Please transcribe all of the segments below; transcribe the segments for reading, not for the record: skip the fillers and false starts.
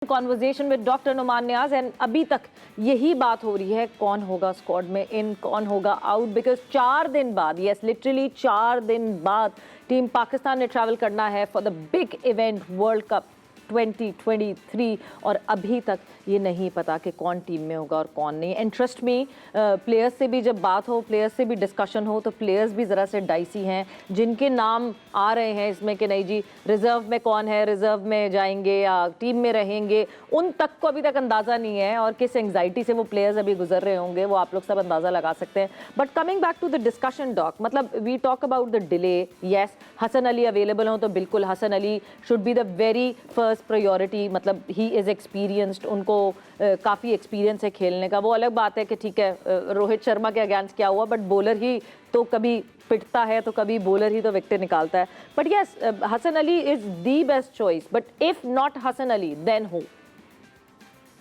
Conversation with doctor Numan Niaz and अभी तक यही बात हो रही है कौन होगा स्क्वाड में इन, कौन होगा आउट, बिकॉज 4 दिन बाद, यस लिटरली 4 दिन बाद टीम पाकिस्तान ने ट्रैवल करना है for the big event world cup 2023 और अभी तक ये नहीं पता कि कौन टीम में होगा और कौन नहीं। एंड ट्रस्ट मी, प्लेयर्स से भी जब बात हो, प्लेयर्स से भी डिस्कशन हो, तो प्लेयर्स भी ज़रा से डाइसी हैं। जिनके नाम आ रहे हैं इसमें कि नहीं जी रिजर्व में कौन है, रिजर्व में जाएंगे या टीम में रहेंगे, उन तक को अभी तक अंदाज़ा नहीं है और किस एंग्जाइटी से वो प्लेयर्स अभी गुजर रहे होंगे वो आप लोग सब अंदाज़ा लगा सकते हैं। But coming back to the discussion dock, मतलब we talk about the delay, yes Hasan Ali available हो तो बिल्कुल Hasan Ali should be the very first priority, मतलब ही इज़ एक्सपीरियंस्ड, उनको काफ़ी एक्सपीरियंस है खेलने का। वो अलग बात है कि ठीक है रोहित शर्मा के अगेंस्ट क्या हुआ, बट बॉलर ही तो कभी पिटता है तो कभी बॉलर ही तो विकेट निकालता है। But yes Hasan Ali is the best choice, but if not Hasan Ali then who?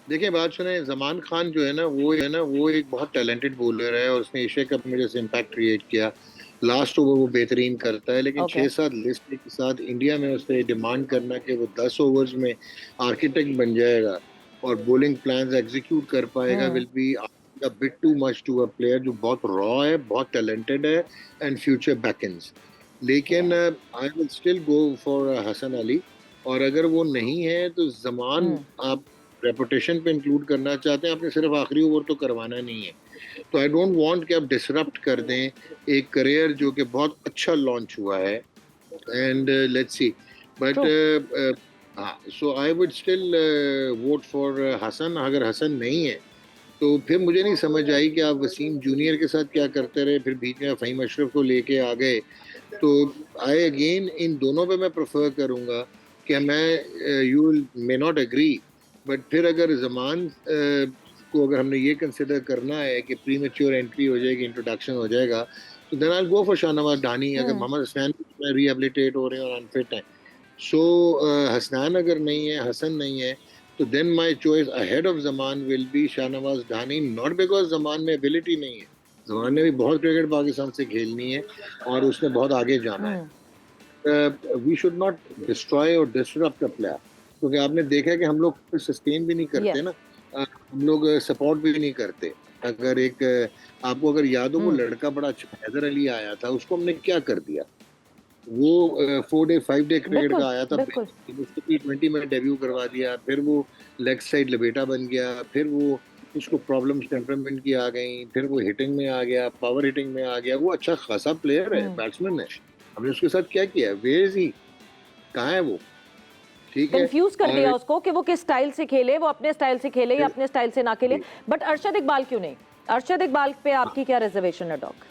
देखिए बात सुने, जमान खान जो है ना वो एक बहुत टैलेंटेड बॉलर है और उसने एशिया कप में जैसे इम्पैक्ट क्रिएट किया, लास्ट ओवर वो बेहतरीन करता है, लेकिन 6-7 लिस्ट के साथ इंडिया में उससे डिमांड करना कि वो 10 ओवर्स में आर्किटेक्ट बन जाएगा और बॉलिंग प्लान्स एग्जीक्यूट कर पाएगा will be a bit too much to a player जो बहुत रॉ है, बहुत टैलेंटेड है एंड फ्यूचर बैकएंड्स। लेकिन I will still go for Hasan Ali, और अगर वो नहीं है तो जमान आप रेपुटेशन पे इंक्लूड करना चाहते हैं, आपने सिर्फ आखिरी ओवर तो करवाना नहीं है, तो आई डोंट वांट कि आप डिसरप्ट कर दें एक करियर जो कि बहुत अच्छा लॉन्च हुआ है। And let's see, but so I would still vote for Hasan. अगर हसन नहीं है तो फिर मुझे नहीं समझ आई कि आप वसीम जूनियर के साथ क्या करते रहे, फिर बीच में फ़हीम अशरफ को लेके आ गए। तो आई अगेन इन दोनों पे मैं प्रेफर करूँगा कि मैं you may not agree, but फिर अगर जमान को अगर हमने ये कंसिडर करना है कि प्री मेच्योर एंट्री हो जाएगी, इंट्रोडक्शन हो जाएगा, तो then I go for Shahnawaz Dhani. अगर मोहम्मद हसनैन रिहेबिलिटेट हो रहे हैं और अनफिट हैं, सो हसनैन अगर नहीं है, हसन नहीं है, तो then my choice ahead of Zaman will be Shahnawaz Dhani, not because Zaman में एबिलिटी नहीं है, जमान ने भी बहुत क्रिकेट पाकिस्तान से खेलनी है और उसने बहुत आगे जाना है। वी शुड नॉट डिस्ट्रॉय और डिसरप्ट अ प्लेयर, क्योंकि आपने देखा है कि हम लोग सस्टेन भी नहीं करते ना, हम लोग सपोर्ट भी नहीं करते। अगर एक आपको अगर याद हो वो लड़का बड़ा अच्छा हैदर अली आया था, उसको हमने क्या कर दिया, वो 4 डे क्रिकेट का आया था, उसको T20 में डेब्यू करवा दिया, फिर वो लेग साइड लपेटा बन गया, फिर वो उसको प्रॉब्लम्स टेम्परामेंट की आ गई, फिर वो हिटिंग में आ गया, पावर हिटिंग में आ गया। वो अच्छा खासा प्लेयर है, बैट्समैन है, हमने उसके साथ क्या किया, वेयर इज ही, कहाँ है वो? ठीक है, कंफ्यूज कर दिया उसको कि वो किस स्टाइल से खेले, वो अपने स्टाइल से खेले या अपने स्टाइल से ना खेले। बट अरशद इकबाल क्यों नहीं? अरशद इकबाल पे आपकी क्या रिजर्वेशन है डॉक?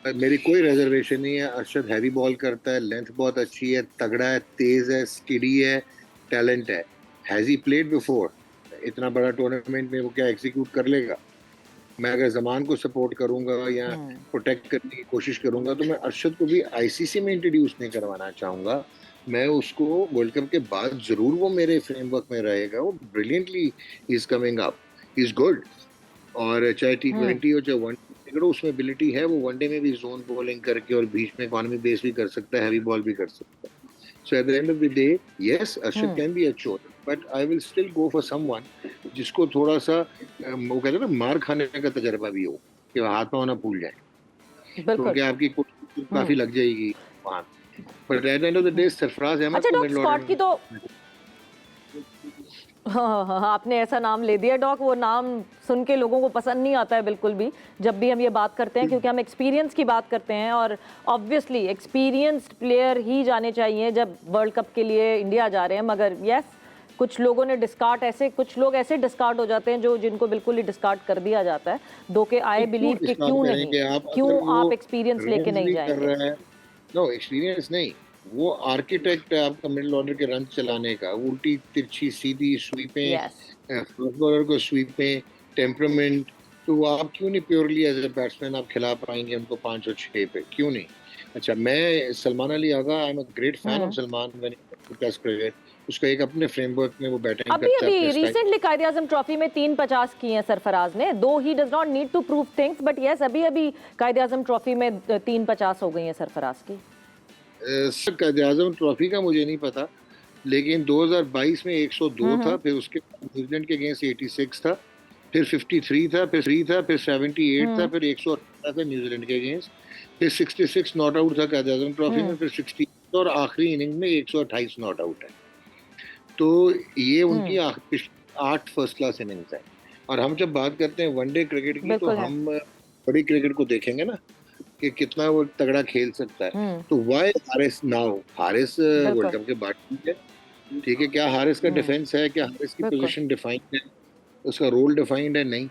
मेरी कोई रिजर्वेशन नहीं है। अरशद हैवी बॉल करता है, लेंथ बहुत अच्छी है, तगड़ा है, तेज है, स्किडी है, टैलेंट है। Has he played before? इतना बड़ा टूर्नामेंट में वो क्या एग्जीक्यूट कर लेगा? मैं अगर जमान को सपोर्ट करूंगा या प्रोटेक्ट करने की कोशिश करूंगा, तो मैं अरशद को भी आईसीसी में इंट्रोड्यूस नहीं करवाना चाहूंगा। मैं उसको वर्ल्ड कप के बाद जरूर वो मेरे फ्रेमवर्क में रहेगा। वो brilliantly is coming up, is good, और चाहे T20 हो चाहे वन, उसमें एबिलिटी है, वो वनडे में भी जोन बॉलिंग करके और बीच में इकोनॉमी बेस भी कर सकता है, हैवी बॉल भी कर सकता है। So at the end of the day yes Arshad can be a choice, but I will still go for someone जिसको थोड़ा सा वो कहते हैं ना मार खाने का तजर्बा भी हो, कि हाथ पाँव ना भूल जाए, क्योंकि आपकी काफी लग जाएगी वहां। But at the end of the day Sarfaraz Ahmed को मिड ऑर्डर की तो हाँ, आपने ऐसा नाम ले दिया डॉक, वो नाम सुन के लोगों को पसंद नहीं आता है बिल्कुल भी जब भी हम ये बात करते हैं, क्योंकि हम एक्सपीरियंस की बात करते हैं और ऑब्वियसली एक्सपीरियंस्ड प्लेयर ही जाने चाहिए जब वर्ल्ड कप के लिए इंडिया जा रहे हैं। मगर यस, कुछ लोगों ने डिस्कार्ड, ऐसे कुछ लोग ऐसे डिस्कार्ड हो जाते हैं जो जिनको बिल्कुल ही डिस्कार्ड कर दिया जाता है। दो के आई बिलीव कि क्यों नहीं, क्यों आप एक्सपीरियंस लेके नहीं जाएंगे? नो एक्सपीरियंस नहीं, वो आर्किटेक्ट है आपका मिडिल ऑर्डर के रन चलाने का, उल्टी तिरछी सीधी स्वीपें, फास्ट बॉलर को स्वीपें, टेम्परामेंट, तो वो आप क्यों नहीं प्योरली एज ए बैट्समैन आप खिला पाएंगे उनको 5 और 6 पे, क्यों नहीं? अच्छा, मैं Salman Ali Agha, I am a great fan of Salman when he test cricket, उसका एक अपने फ्रेमवर्क में वो बैटिंग करता है। अभी रिसेंटली कायदे आजम ट्रॉफी में 350 किए हैं सरफराज ने, दो ही does not need to prove things, but yes अभी कायदे आजम ट्रॉफी में 350 हो गई है सरफराज की। कायदे आजम ट्रॉफी का मुझे नहीं पता, लेकिन 2022 में 102 था, फिर उसके बाद न्यूजीलैंड के अगेंस्ट 86 था, फिर 53 था, फिर 78 था, फिर 118 था न्यूजीलैंड के अगेंस्ट, फिर 66 नॉट आउट था कायद-ए-आज़म ट्रॉफी में, फिर 60 और आखिरी इनिंग में 128 नॉट आउट है। तो ये उनकी 8 फर्स्ट क्लास इनिंग्स हैं। और हम जब बात करते हैं वनडे क्रिकेट की, तो बिल्कुल है। हम बड़ी क्रिकेट को देखेंगे ना कि कितना वो तगड़ा खेल सकता है। हुँ, तो why Haris now? Haris world बिल्कुल। कप के बाद ठीक है, ठीक है, क्या हारिस का हुँ, डिफेंस है? क्या हारिस की बिल्कुल। पोजीशन डिफाइंड है? उसका रोल डिफाइंड है? नहीं।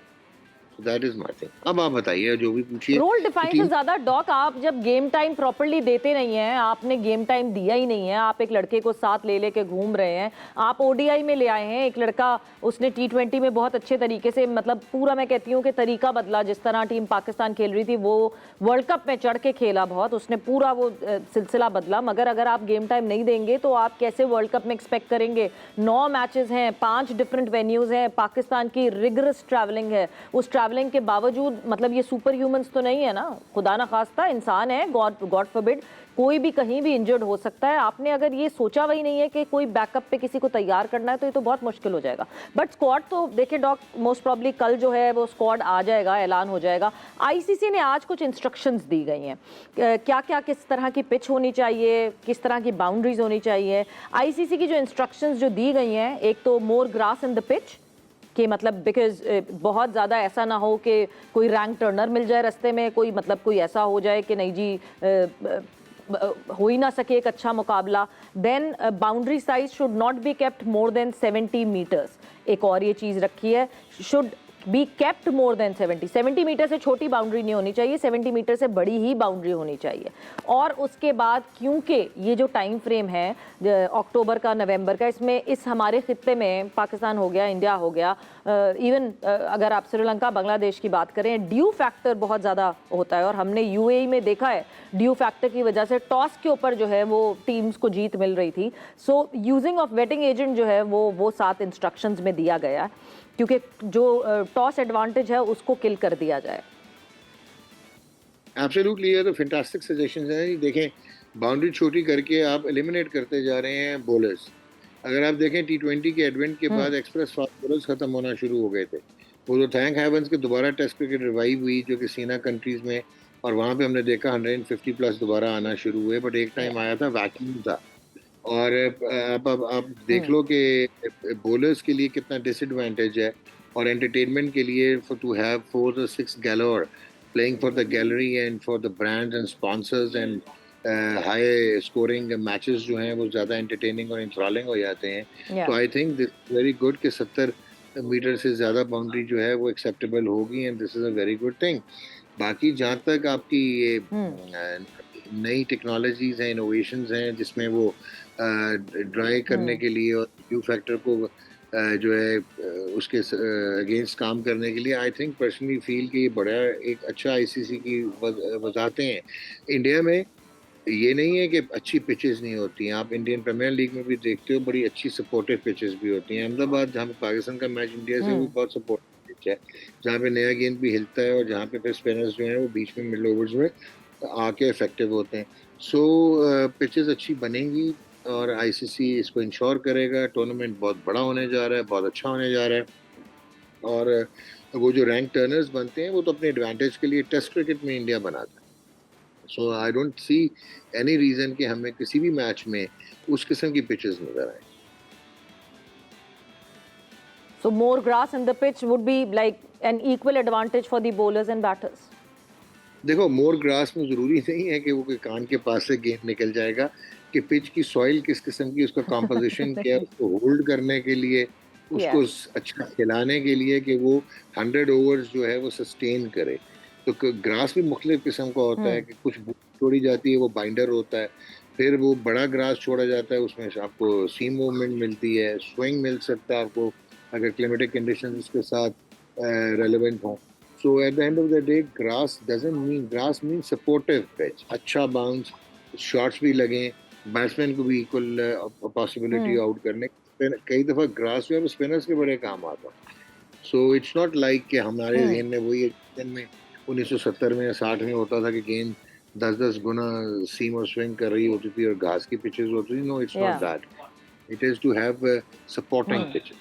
That is my thing. अब आप बताइए, जो भी पूछिए रोल कि डिफाइन से टीम ज्यादा डॉक, आप जब गेम टाइम प्रॉपर्ली देते नहीं हैं, आपने गेम टाइम दिया ही नहीं है, आप एक लड़के को साथ ले लेके घूम रहे हैं, आप ओडीआई में ले आए हैं एक लड़का, उसने टी20 में बहुत अच्छे तरीके से, मतलब पूरा मैं कहती हूँ कि तरीका बदला, जिस तरह टीम पाकिस्तान खेल रही थी वो वर्ल्ड कप में चढ़ के खेला बहुत, उसने पूरा वो सिलसिला बदला। मगर अगर आप गेम टाइम नहीं देंगे तो आप कैसे वर्ल्ड कप में एक्सपेक्ट करेंगे? 9 मैचेस हैं, 5 डिफरेंट वेन्यूज हैं, पाकिस्तान की रिगरस ट्रैवलिंग है, उस ट्रैवलिंग के बावजूद मतलब ये सुपर ह्यूमंस तो नहीं है ना, खुदा ना खास्ता इंसान है, गॉड गॉड फॉरबिड, कोई भी कहीं भी इंजर्ड हो सकता है। आपने अगर ये सोचा वही नहीं है कि कोई बैकअप पे किसी को तैयार करना है, तो ये तो बहुत मुश्किल हो जाएगा। बट स्क्वाड तो देखिए डॉक, मोस्ट प्रॉब्ली कल जो है वो स्क्वाड आ जाएगा, ऐलान हो जाएगा। आईसीसी ने आज कुछ इंस्ट्रक्शंस दी गई हैं, क्या क्या किस तरह की पिच होनी चाहिए, किस तरह की बाउंड्रीज होनी चाहिए। आईसीसी की जो इंस्ट्रक्शंस जो दी गई हैं, एक तो मोर ग्रास इन द पिच, कि मतलब बिकॉज बहुत ज़्यादा ऐसा ना हो कि कोई रैंक टर्नर मिल जाए रास्ते में, कोई मतलब कोई ऐसा हो जाए कि नहीं जी हो ही ना सके एक अच्छा मुकाबला। Then boundary size should not be kept more than 70 metres, एक और ये चीज़ रखी है, should be kept more than 70 metre से छोटी बाउंड्री नहीं होनी चाहिए, 70 मीटर से बड़ी ही बाउंड्री होनी चाहिए। और उसके बाद क्योंकि ये जो टाइम फ्रेम है अक्टूबर का नवंबर का, इसमें इस हमारे खित्ते में पाकिस्तान हो गया, इंडिया हो गया, इवन अगर आप श्रीलंका बांग्लादेश की बात करें, ड्यू फैक्टर बहुत ज़्यादा होता है। और हमने यूएई में देखा है ड्यू फैक्टर की वजह से टॉस के ऊपर जो है वो टीम्स को जीत मिल रही थी। So using of waiting agent जो है वो 7 इंस्ट्रक्शंस में दिया गया, क्योंकि जो टॉस एडवांटेज है उसको किल कर दिया जाए। एब्सोल्युटली, ये तो फैंटास्टिक सजेशंस हैं। ये देखें, बाउंड्री छोटी करके आप एलिमिनेट करते जा रहे हैं बॉलर्स। अगर आप देखें टी20 के एडवेंट के बाद एक्सप्रेस फास्ट बॉलर्स खत्म होना शुरू हो गए थे। वो तो थैंक हेवंस के दोबारा टेस्ट क्रिकेट रिवाइव हुई, जो कि सीना कंट्रीज में, और वहाँ पे हमने देखा 150 प्लस दोबारा आना शुरू हुए। बट एक टाइम आया था वैक्यूम था। और अब आप देख लो कि बॉलर्स के लिए कितना डिसएडवांटेज है, और एंटरटेनमेंट के लिए टू हैव 4 or 6 गैलर playing for the gallery and for the brands and sponsors and high scoring matches जो हैं वो ज़्यादा एंटरटेनिंग और इंथ्रॉलिंग हो जाते हैं। तो I think this very good कि 70 मीटर से ज़्यादा बाउंड्री जो है वो एक्सेप्टेबल होगी, and this is a very good thing. बाकी जहाँ तक आपकी ये नई टेक्नोलॉजीज़ हैं, इनोवेशंस हैं, जिसमें वो ड्राई करने के लिए और व्यू फैक्टर को जो है उसके अगेंस्ट काम करने के लिए, आई थिंक पर्सनली फील कि ये बड़ा एक अच्छा आईसीसी की वजाहतें हैं। इंडिया में ये नहीं है कि अच्छी पिचेस नहीं होती हैं, आप इंडियन प्रीमियर लीग में भी देखते हो बड़ी अच्छी सपोर्टिव पिचेस भी होती हैं। अहमदाबाद, जहाँ पे पाकिस्तान का मैच इंडिया से, वो बहुत सपोर्टिव पिच है, जहाँ पे नया गेंद भी हिलता है और जहाँ पे फिर स्पिनर्स जो हैं वो बीच में मिडल ओवर्स में आके इफेक्टिव होते हैं। सो पिचेस अच्छी बनेंगी और आईसीसी इसको इंश्योर करेगा। टूर्नामेंट बहुत बड़ा होने जा रहा है, बहुत अच्छा होने जा रहा है, और वो जो रैंक टर्नर्स बनते हैं वो तो अपने एडवांटेज के लिए टेस्ट क्रिकेट में इंडिया बनाता है। So I don't see any reason कि हमें किसी भी मैच में उस किस्म की पिचेस नजर आए। So more grass in the pitch would be like an equal advantage for the bowlers and batters. देखो, मोर ग्रास में ज़रूरी नहीं है कि वो कोई कान के पास से गेंद निकल जाएगा, कि पिच की सॉइल किस किस्म की, उसका कॉम्पोजिशन क्या है, उसको होल्ड करने के लिए, उसको Yes. अच्छा खिलाने के लिए कि वो 100 ओवर्स जो है वो सस्टेन करे। तो ग्रास भी मुख्तलिफ किस्म का होता है, कि कुछ छोड़ी जाती है वो बाइंडर होता है, फिर वो बड़ा ग्रास छोड़ा जाता है, उसमें से आपको सीम मूवमेंट मिलती है, स्विंग मिल सकता है आपको, अगर क्लिमेटिक कंडीशन उसके साथ रेलिवेंट हों। So at the end of the day, grass means supportive pitch. अच्छा बाउंस, शॉट्स भी लगें, बैट्समैन को भी इक्वल पॉसिबिलिटी आउट करने। कई दफ़ा ग्रास जो है वो स्पिनर्स के बड़े काम आता है। सो इट्स नॉट लाइक कि हमारे जहन में वही दिन में 1970 में या 60 में होता था कि गेंद 10-10 गुना सीम और स्विंग कर रही होती थी और घास की पिचेस होती थी। No, it's not Yeah. That. It is to have supporting pitches.